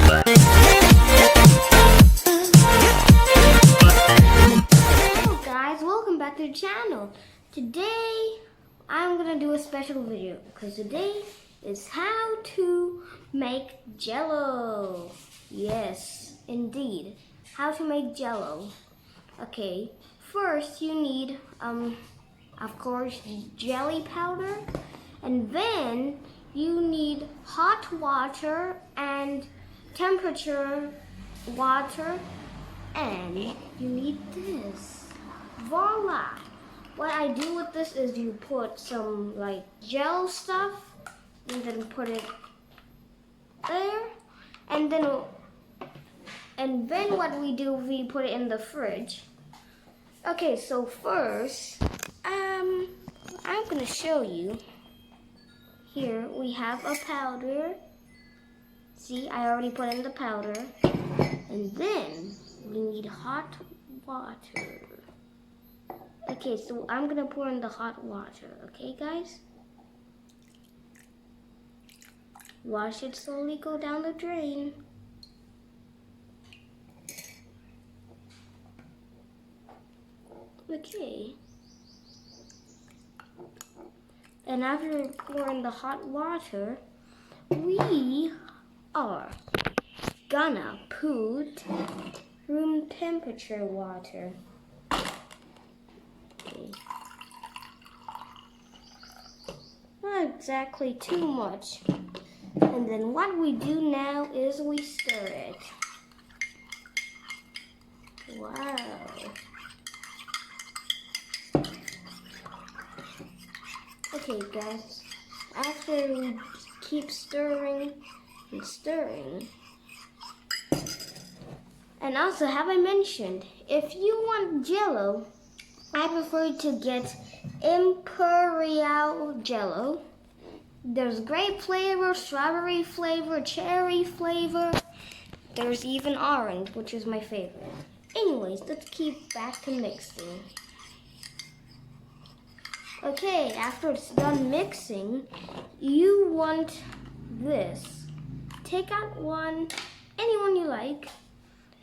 Hello guys, welcome back to the channel. Today I'm gonna do a special video because today is how to make Jello. Yes, indeed, how to make Jello. Okay, first you need of course jelly powder, and then you need hot water and temperature water, and you need this. Voila! What I do with this is you put some like gel stuff and then put it there, and then what we do, we put it in the fridge. Okay, so first I'm gonna show you. Here we have a powder. See, I already put in the powder. And then we need hot water. Okay, so I'm gonna pour in the hot water, okay guys? Watch it slowly go down the drain. Okay. And after pouring the hot water, we are gonna put room temperature water. Okay. Not exactly too much. And then what we do now is we stir it. Wow. Okay guys, after we keep stirring and stirring, and also, have I mentioned, if you want Jello, I prefer to get Imperial Jello. There's grape flavor, strawberry flavor, cherry flavor. There's even orange, which is my favorite. Anyways, let's keep back to mixing. Okay, after it's done mixing, you want this. Take out anyone you like,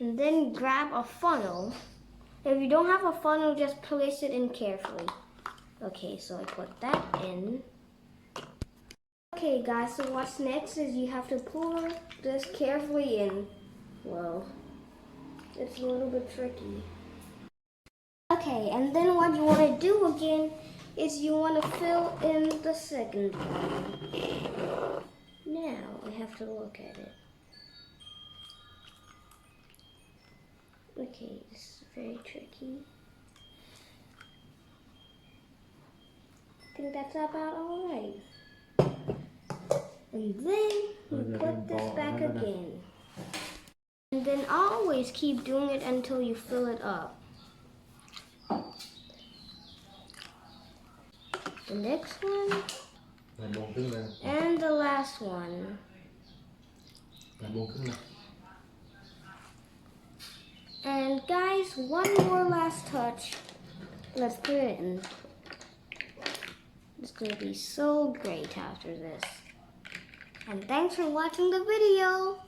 and then grab a funnel. If you don't have a funnel, just place it in carefully. Okay, so I put that in. Okay guys, so what's next is you have to pour this carefully in. Well, it's a little bit tricky. Okay, and then what you want to do again is you want to fill in the second one. Now I have to look at it. Okay, this is very tricky. I think that's about alright. And then you put this back again. And then always keep doing it until you fill it up. The next one. And the last one. And guys, one more last touch. Let's put it in. It's gonna be so great after this. And thanks for watching the video.